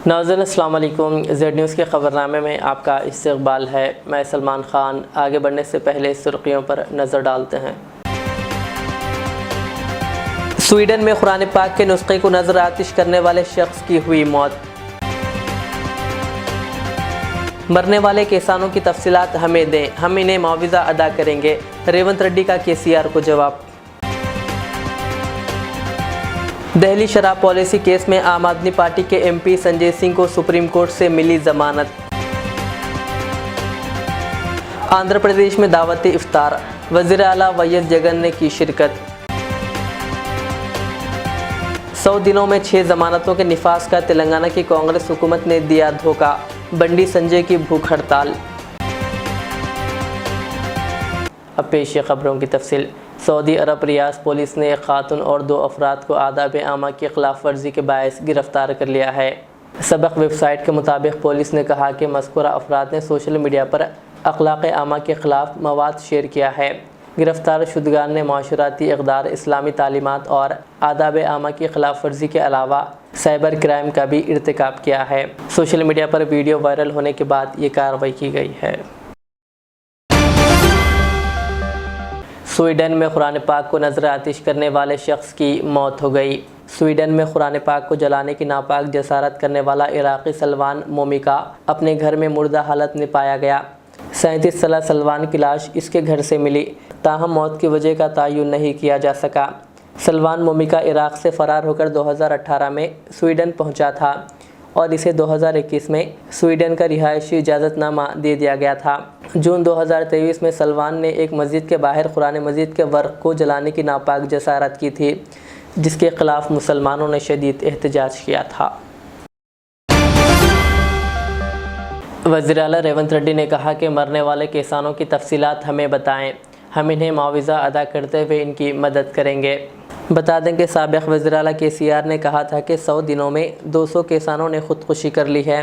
नाज़रीन अस्सलाम वालेकुम। ज़ेड न्यूज़ के ख़बरनामे में आपका इस्तक़बाल है। मैं सलमान ख़ान। आगे बढ़ने से पहले सुर्खियों पर नज़र डालते हैं। स्वीडन में कुरान पाक के नुस्खे को नज़र आतिश करने वाले शख्स की हुई मौत। मरने वाले किसानों की तफसीलात हमें दें, हम इन्हें मुआवजा अदा करेंगे। रेवंत रेड्डी का केसीआर को जवाब। दिल्ली शराब पॉलिसी केस में आम आदमी पार्टी के एमपी संजय सिंह को सुप्रीम कोर्ट से मिली जमानत। आंध्र प्रदेश में दावत इफ्तार, वज़ीर आला वाईएस जगन ने की शिरकत। 100 दिनों में 6 जमानतों के निफाज का तेलंगाना की कांग्रेस हुकूमत ने दिया धोखा। बंडी संजय की भूख हड़ताल। अब पेश है खबरों की तफसील। सऊदी अरब रियाज पुलिस ने एक खातून और 2 अफराद को आदाब आमा की खिलाफ वर्जी के बायस गिरफ्तार कर लिया है। सबक वेबसाइट के मुताबिक पुलिस ने कहा कि मज़कूरा अफराद ने सोशल मीडिया पर अखलाक़ आमा के ख़िलाफ़ मवाद शेयर किया है। गिरफ्तार शुदगान ने माशराती इक़दार, इस्लामी तालीमात और आदाब आमा की खिलाफ वर्जी के अलावा साइबर क्राइम का भी इर्तिकाब किया है। सोशल मीडिया पर वीडियो वायरल होने के बाद ये कार्रवाई की गई है। स्वीडन में कुरान पाक को नज़र आतिश करने वाले शख्स की मौत हो गई। स्वीडन में कुरान पाक को जलाने की नापाक जसारत करने वाला इराक़ी सलमान मोमी का अपने घर में मुर्दा हालत में पाया गया। 37 साला सलमान की लाश इसके घर से मिली, ताहम मौत की वजह का तयन नहीं किया जा सका। सलमान मोमी का इराक़ से फ़रार होकर 2018 में स्वीडन पहुंचा था और इसे 2021 में स्वीडन का रिहायशी इजाज़तनामा दे दिया गया था। जून 2023 में सलमान ने एक मस्जिद के बाहर कुरान मजीद के वर्क को जलाने की नापाक जसारत की थी, जिसके ख़िलाफ़ मुसलमानों ने शदीद एहतजाज किया था। वज़ीर आला रेवंत रेड्डी ने कहा कि मरने वाले किसानों की तफसीलात हमें बताएं, हम इन्हें मुआवजा अदा करते हुए इनकी मदद करेंगे। बता दें कि साबिक़ वज़ीर आला केसीआर ने कहा था कि 100 दिनों में 200 किसानों ने ख़ुदकुशी कर ली है।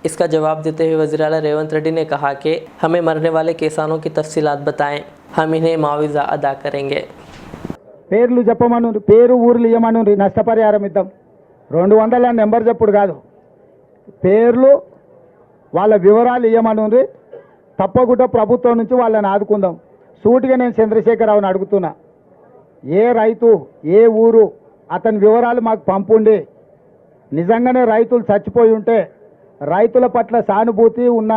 इसका जवाब देते हुए वज़ीर आला रेवंत रेड्डी ने कहा कि हमें मरने वाले किसानों की तफसीलात बताएं, हम इन्हें मुआवजा अदा करेंगे। పేర్లు చెప్పమను, పేరు ఊర్లు ఇవ్వమను, నష్టపరిహారం ఇద్దాం। 200 నెంబర్ చెప్పుడు కాదు, పేర్లు వాళ్ళ వివరాలు ఇవ్వమను, తప్పకుండా ప్రభుత్వం నుంచి వాళ్ళని ఆదుకుందాం। సూటిగా నేను చంద్రశేఖరరావుని అడుగుతున్నా, ఏ రైతు ఏ ఊరు అతని వివరాలు మాకు పంపుండి, నిజంగానే రైతులు చచ్చిపోయి ఉంటే రైతుల పట్ల సానుభూతి ఉన్న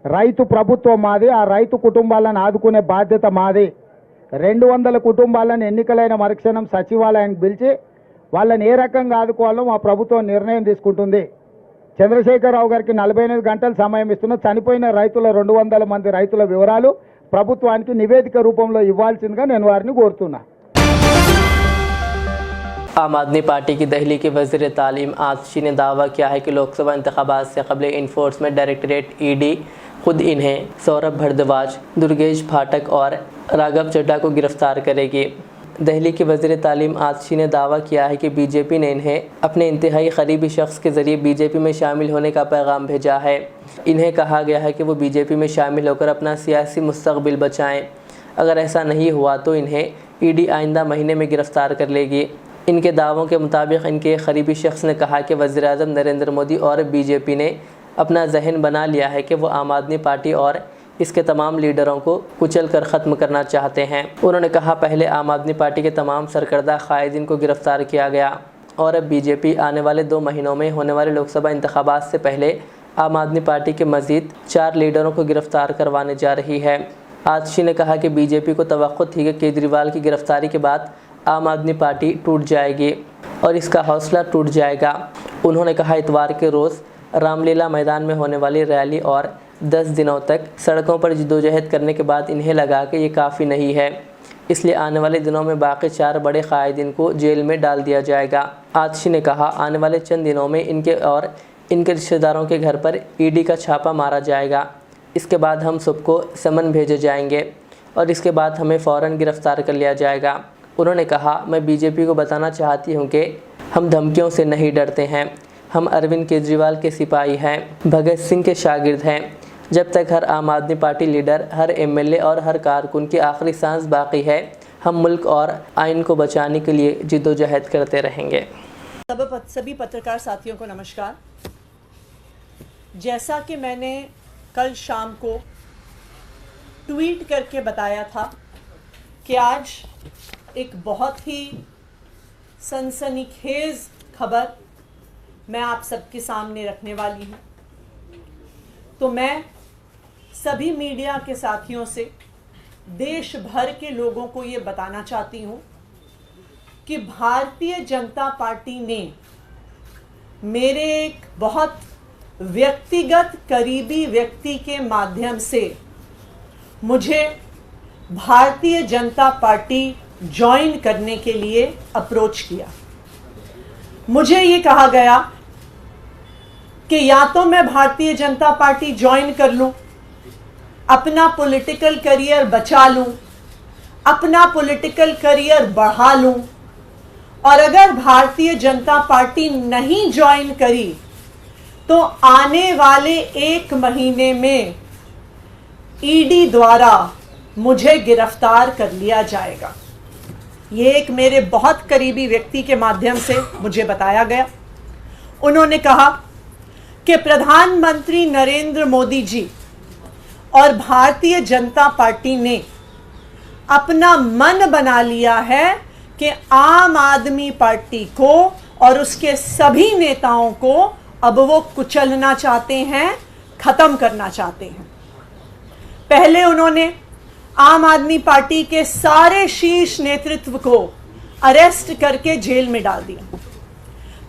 రైతు ప్రభుత్వం మాది, ఆ రైతు కుటుంబాలను ఆదుకునే బాధ్యత మాది। 200 కుటుంబాలను ఎన్నికలైన మరుక్షణం సచివాలయానికి పిలిచి వాళ్ళని ఏ రకంగా ఆదుకోవాలో మా ప్రభుత్వం నిర్ణయం తీసుకుంటుంది। చంద్రశేఖరరావు గారికి 48 గంటల సమయం ఇస్తున్న చనిపోయిన రైతుల 200 మంది రైతుల వివరాలు ప్రభుత్వానికి నివేదిక రూపంలో ఇవ్వాల్సిందిగా నేను వారిని కోరుతున్నా। आम आदमी पार्टी की दिल्ली के वज़ीर तालीम आतिशी ने दावा किया है कि लोकसभा इंतखाबात से कबल इन्फोर्समेंट डायरेक्टरेट ईडी खुद इन्हें सौरभ भारद्वाज, दुर्गेश फाटक और राघव चड्ढा को गिरफ्तार करेगी। दिल्ली के वज़ीर तालीम आतिशी ने दावा किया है कि बीजेपी ने इन्हें अपने इंतहाई करीबी शख्स के ज़रिए बीजेपी में शामिल होने का पैगाम भेजा है। इन्हें कहा गया है कि वो बीजेपी में शामिल होकर अपना सियासी मुस्तक़बिल बचाएं। अगर ऐसा नहीं हुआ तो इन्हें ईडी आइंदा महीने में गिरफ्तार कर लेगी। इनके दावों के मुताबिक इनके करीबी शख्स ने कहा कि वज़ीर आज़म नरेंद्र मोदी और बीजेपी ने अपना जहन बना लिया है कि वो आम आदमी पार्टी और इसके तमाम लीडरों को कुचल कर ख़त्म करना चाहते हैं। उन्होंने कहा, पहले आम आदमी पार्टी के तमाम सरकर्दा कायदीन को गिरफ़्तार किया गया और अब बीजेपी आने वाले 2 महीनों में होने वाले लोकसभा इंतखाबात से पहले आम आदमी पार्टी के मज़ीद 4 लीडरों को गिरफ़्तार करवाने जा रही है। आतिशी ने कहा कि बीजेपी को तवक्को थी कि केजरीवाल की गिरफ़्तारी के बाद आम आदमी पार्टी टूट जाएगी और इसका हौसला टूट जाएगा। उन्होंने कहा, इतवार के रोज़ रामलीला मैदान में होने वाली रैली और 10 दिनों तक सड़कों पर जद्दोजहद करने के बाद इन्हें लगा कि ये काफ़ी नहीं है, इसलिए आने वाले दिनों में बाकी 4 बड़े कायदीन को जेल में डाल दिया जाएगा। आतिशी ने कहा, आने वाले चंद दिनों में इनके और इनके रिश्तेदारों के घर पर ईडी का छापा मारा जाएगा। इसके बाद हम सबको समन भेजे जाएंगे और इसके बाद हमें फ़ौरन गिरफ़्तार कर लिया जाएगा। उन्होंने कहा, मैं बीजेपी को बताना चाहती हूँ कि हम धमकियों से नहीं डरते हैं। हम अरविंद केजरीवाल के सिपाही हैं, भगत सिंह के शागिर्द हैं। जब तक हर आम आदमी पार्टी लीडर, हर एमएलए और हर कारकुन की आखिरी सांस बाकी है, हम मुल्क और आइन को बचाने के लिए जिद्दोजहद करते रहेंगे। सभी पत्रकार साथियों को नमस्कार। जैसा कि मैंने कल शाम को ट्वीट करके बताया था कि आज एक बहुत ही सनसनीखेज खबर मैं आप सबके सामने रखने वाली हूँ। तो मैं सभी मीडिया के साथियों से, देश भर के लोगों को ये बताना चाहती हूँ कि भारतीय जनता पार्टी ने मेरे एक बहुत व्यक्तिगत करीबी व्यक्ति के माध्यम से मुझे भारतीय जनता पार्टी ज्वाइन करने के लिए अप्रोच किया। मुझे ये कहा गया कि या तो मैं भारतीय जनता पार्टी ज्वाइन कर लूं, अपना पॉलिटिकल करियर बचा लूं, अपना पॉलिटिकल करियर बढ़ा लूं, और अगर भारतीय जनता पार्टी नहीं ज्वाइन करी तो आने वाले 1 महीने में ईडी द्वारा मुझे गिरफ्तार कर लिया जाएगा। ये एक मेरे बहुत करीबी व्यक्ति के माध्यम से मुझे बताया गया। उन्होंने कहा कि प्रधानमंत्री नरेंद्र मोदी जी और भारतीय जनता पार्टी ने अपना मन बना लिया है कि आम आदमी पार्टी को और उसके सभी नेताओं को अब वो कुचलना चाहते हैं, खत्म करना चाहते हैं। पहले उन्होंने आम आदमी पार्टी के सारे शीर्ष नेतृत्व को अरेस्ट करके जेल में डाल दिया।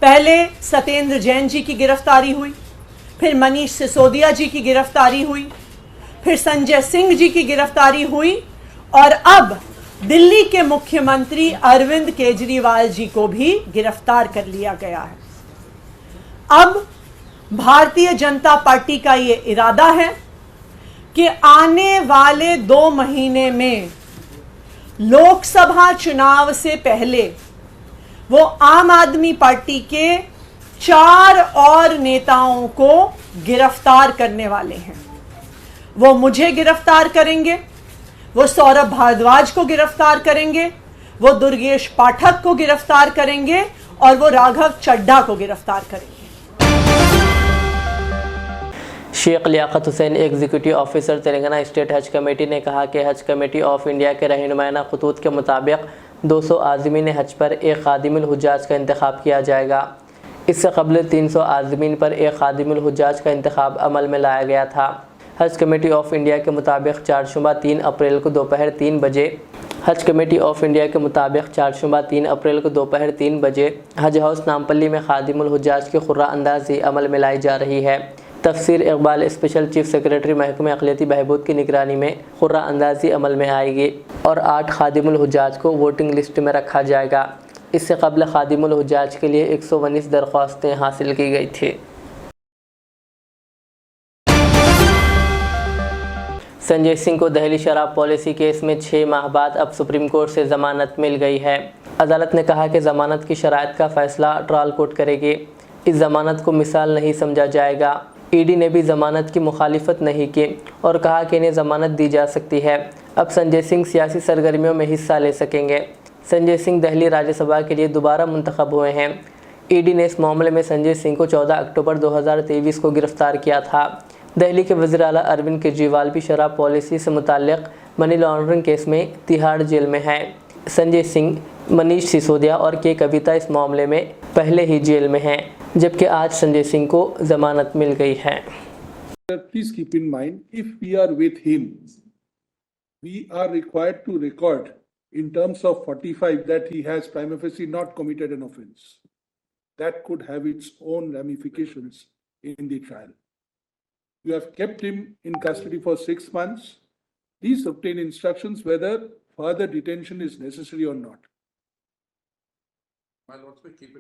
पहले सत्येंद्र जैन जी की गिरफ्तारी हुई, फिर मनीष सिसोदिया जी की गिरफ्तारी हुई, फिर संजय सिंह जी की गिरफ्तारी हुई, और अब दिल्ली के मुख्यमंत्री अरविंद केजरीवाल जी को भी गिरफ्तार कर लिया गया है। अब भारतीय जनता पार्टी का ये इरादा है कि आने वाले 2 महीने में लोकसभा चुनाव से पहले वो आम आदमी पार्टी के 4 और नेताओं को गिरफ्तार करने वाले हैं। वो मुझे गिरफ्तार करेंगे, वो सौरभ भारद्वाज को गिरफ्तार करेंगे, वो दुर्गेश पाठक को गिरफ्तार करेंगे, और वो राघव चड्ढा को गिरफ्तार करेंगे। Sheikh Liyaqat Hussain, executive officer Telangana state Haj committee ने कहा कि हज कमेटी ऑफ इंडिया के रहनुमाना खतूत के मुताबिक 200 आज़मीन हज पर एक खादिमुल हुज्जाज का इंतखाब किया जाएगा। इससे कबल 300 आज़मीन पर एक खादिमुल हुज्जाज का इंतखाब अमल में लाया गया था। हज कमेटी ऑफ इंडिया के मुताबिक चारशुबा 3 अप्रैल को दोपहर 3 बजे हज हाउस नामपल्ली में खादिमुल हुज्जाज की खुर्रा अंदाज़ी अमल में लाई जा रही है। तफसीर इकबाल, स्पेशल चीफ सेक्रेटरी महकमे अक़लियती बहबूद की निगरानी में खुर्रा अंदाज़ी अमल में आएगी और 8 खादिमुल हुज्जाज को वोटिंग लिस्ट में रखा जाएगा। इससे कबल खादिमुल हुज्जाज के लिए 119 दरख्वास्तें हासिल की गई थी। संजय सिंह को दहली शराब पॉलिसी केस में 6 माह बाद अब सुप्रीम कोर्ट से ज़मानत मिल गई है। अदालत ने कहा कि ज़मानत की शराइत का फ़ैसला ट्रायल कोर्ट करेगी। इस ज़मानत को मिसाल नहीं समझा जाएगा। ईडी ने भी ज़मानत की मुखालिफत नहीं की और कहा कि इन्हें ज़मानत दी जा सकती है। अब संजय सिंह सियासी सरगर्मियों में हिस्सा ले सकेंगे। संजय सिंह दहली राज्यसभा के लिए दोबारा मुंतखब हुए हैं। ईडी ने इस मामले में संजय सिंह को 14 अक्टूबर 2023 को गिरफ्तार किया था। दिल्ली के वज़ीर आला अरविंद केजरीवाल भी शराब पॉलिसी से मुताल्लिक़ मनी लॉन्ड्रिंग केस में तिहाड़ जेल में हैं। संजय सिंह, मनीष सिसोदिया और के कविता इस मामले में पहले ही जेल में हैं, जबकि आज संजय सिंह को ज़मानत मिल गई है। Please keep in mind, if we are with him, we are required to record in terms of 45 that he has prima facie not committed an offence. That could have its own ramifications in the trial. You have kept him in custody for 6 months. Please obtain instructions whether further detention is necessary or not.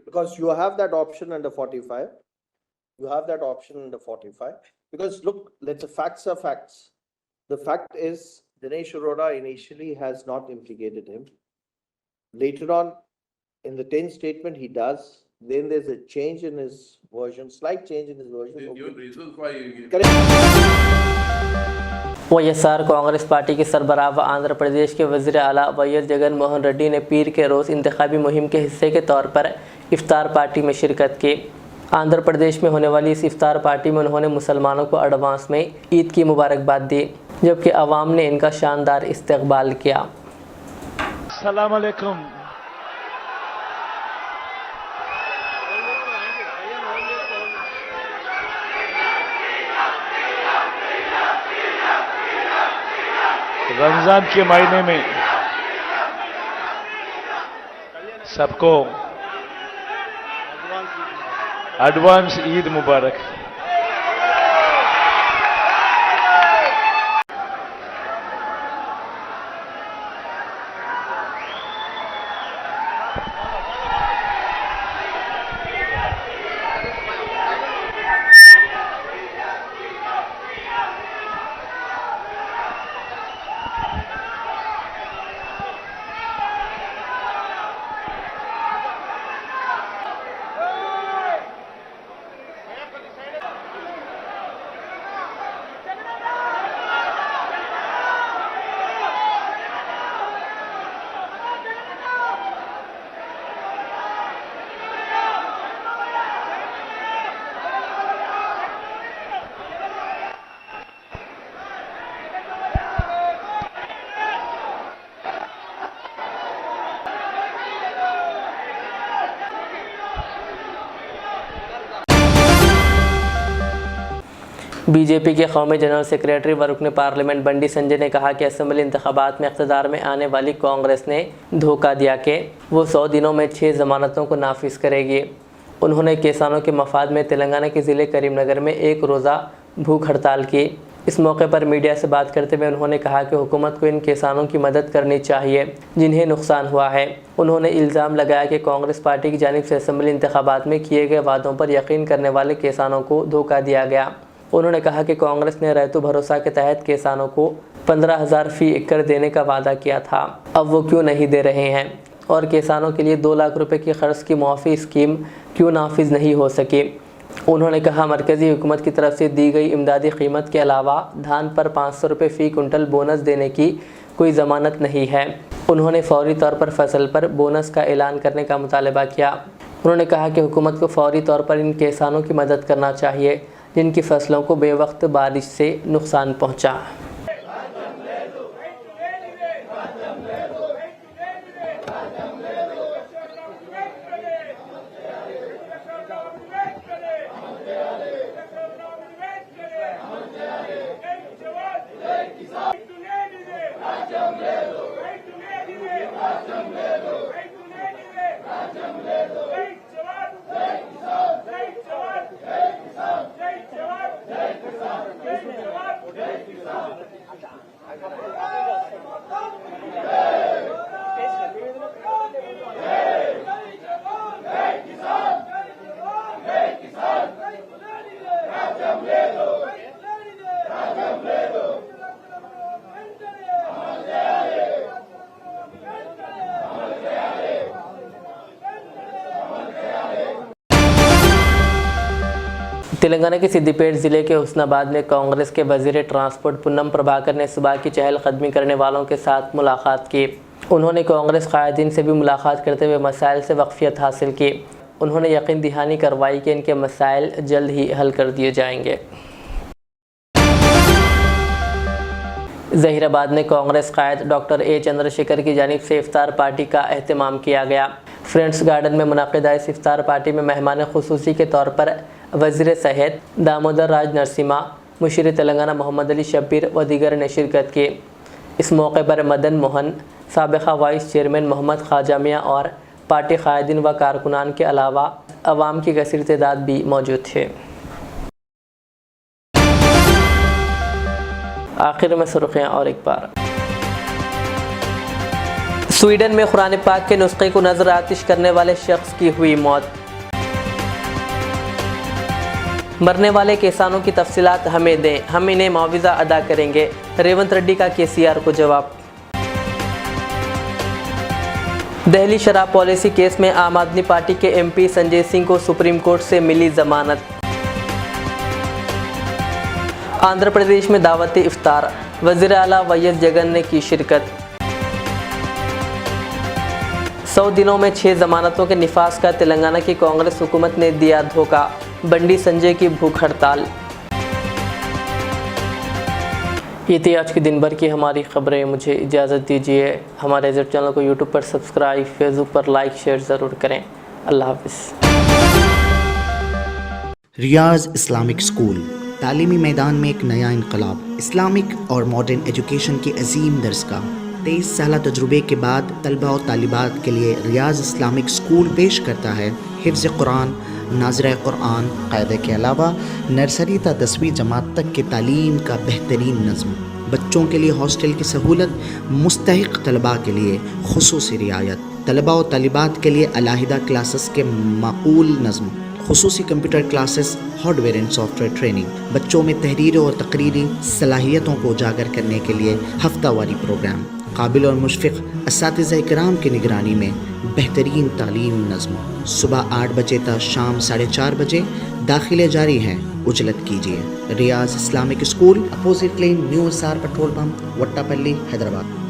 Because you have that option under 45. You have that option under 45. Because look, facts are facts. The fact is, Dinesh Arora initially has not implicated him. Later on, in the 10th statement, he does. Then there's a change in his version, slight change in his version. Your reasons why you YSR Congress party के सरबराह व आंध्र प्रदेश के वज़ीर आला YS Jagan Mohan Reddy ने पीर के रोज़ इंतखाबी मुहिम के हिस्से के तौर पर इफ्तार पार्टी में शिरकत की। आंध्र प्रदेश में होने वाली इस इफ्तार पार्टी में उन्होंने मुसलमानों को एडवांस में ईद की मुबारकबाद दी, जबकि अवाम ने इनका शानदार इस्तकबाल किया। अस्सलाम वालेकुम। रमजान के महीने में सबको एडवांस ईद मुबारक। बीजेपी के कौमी जनरल सेक्रेटरी व रुकन पार्लियामेंट बंडी संजय ने कहा कि असेंबली इंतखाबात में इक़्तिदार में आने वाली कांग्रेस ने धोखा दिया कि वो 100 दिनों में 6 ज़मानतों को नाफिज करेगी। उन्होंने किसानों के मफाद में तेलंगाना के ज़िले करीमनगर में एक रोज़ा भूख हड़ताल की। इस मौके पर मीडिया से बात करते हुए उन्होंने कहा कि हुकूमत को इन किसानों की मदद करनी चाहिए जिन्हें नुकसान हुआ है। उन्होंने इल्ज़ाम लगाया कि कांग्रेस पार्टी की जानिब से असेंबली इंतखाबात में किए गए वादों पर यकीन करने वाले किसानों को धोखा दिया गया। उन्होंने कहा कि कांग्रेस ने रैतु भरोसा के तहत किसानों को 15,000 फी एकड़ देने का वादा किया था, अब वो क्यों नहीं दे रहे हैं, और किसानों के लिए 2 लाख रुपए की कर्ज की मुआफ़ी स्कीम क्यों नाफिज नहीं हो सकी। उन्होंने कहा मरकज़ी हुकूमत की तरफ से दी गई इमदादी कीमत के अलावा धान पर 500 रुपये फ़ी कुंटल बोनस देने की कोई ज़मानत नहीं है। उन्होंने फौरी तौर पर फसल पर बोनस का ऐलान करने का मुतालबा किया। उन्होंने कहा कि हुकूमत को फौरी तौर पर इन किसानों की मदद करना चाहिए जिनकी फसलों को बेवक्त बारिश से नुकसान पहुंचा। तेलंगाना के सिद्दीपेट ज़िले के हुस्नाबाद में कांग्रेस के वज़ीर ट्रांसपोर्ट पूनम प्रभाकर ने सुबह की चहलकदमी करने वालों के साथ मुलाकात की। उन्होंने कांग्रेस कायदीन से भी मुलाकात करते हुए मसाइल से वाक़फ़ियत हासिल की। उन्होंने यकीन दहानी करवाई कि इनके मसाइल जल्द ही हल कर दिए जाएंगे। ज़हीराबाद में कांग्रेस कायद डॉक्टर ए चंद्रशेखर की जानिब से इफ्तार पार्टी का एहतमाम किया गया। फ्रेंड्स गार्डन में मुनक़िदा इस इफ्तार पार्टी में मेहमान खुसूसी के तौर पर वज़ीर सेहत दामोदर राज नरसिम्हा, मुशीर तेलंगाना मोहम्मद अली शब्बीर व दीगर ने शिरकत की। इस मौके पर मदन मोहन, साबिक़ा वाइस चेयरमैन मोहम्मद ख़ाजा मियाँ और पार्टी कायदीन व कारकुनान के अलावा अवाम की कसीर तादाद भी मौजूद थे। आखिर में सुर्खियाँ और एक बार। स्वीडन में कुरान पाक के नुस्खे को नजर आतिश करने वाले शख्स की हुई मौत। मरने वाले किसानों की तफसीलात हमें दें, हम इन्हें मुआवजा अदा करेंगे, रेवंत रेड्डी का केसीआर को जवाब। दिल्ली शराब पॉलिसी केस में आम आदमी पार्टी के एमपी संजय सिंह को सुप्रीम कोर्ट से मिली जमानत। आंध्र प्रदेश में दावत इफ्तार, वज़ीर आला वाईएस जगन ने की शिरकत। 100 दिनों में 6 जमानतों के निफाज का तेलंगाना की कांग्रेस हुकूमत ने दिया धोखा, बंडी संजय की भूख हड़ताल। ये थी आज के दिन भर की हमारी खबरें। मुझे इजाज़त दीजिए। हमारे यूट्यूब चैनल को यूट्यूब पर सब्सक्राइब, फेसबुक पर लाइक शेयर ज़रूर करें। अल्लाह हाफ़िज़। रियाज इस्लामिक स्कूल तालीमी मैदान में एक नया इनकलाब। इस्लामिक और मॉडर्न एजुकेशन की अजीम दरसगाह। 23 साल तजुर्बे के बाद तलबा और तालिबात के लिए रियाज इस्लामिक स्कूल पेश करता है हिफ्ज़ कुरान, नाज़िरा कुरान क़ायदे के अलावा नर्सरी ता 10वीं जमात तक की तालीम का बेहतरीन नज़्म। बच्चों के लिए हॉस्टल की सहूलत, मुस्तहिक़ तलबा के लिए खुसूसी रियायत, तलबा और तालिबात के लिए अलहदा क्लासेस के माकूल नज़्म, खुसूसी computer classes, hardware and software training, बच्चों में तहरीरी और तकरीरी सलाहियतों को उजागर करने के लिए हफ्तावारी प्रोग्राम, काबिल और मुशफ़िक़ असातिज़ा इकराम की निगरानी में बेहतरीन तालीम नज़्म। सुबह 8 बजे तक शाम 4:30 बजे दाखिले जारी हैं। उजलत कीजिए। Riyaz Islamic school, opposite lane, new SR petrol pump, Vattepally, Hyderabad.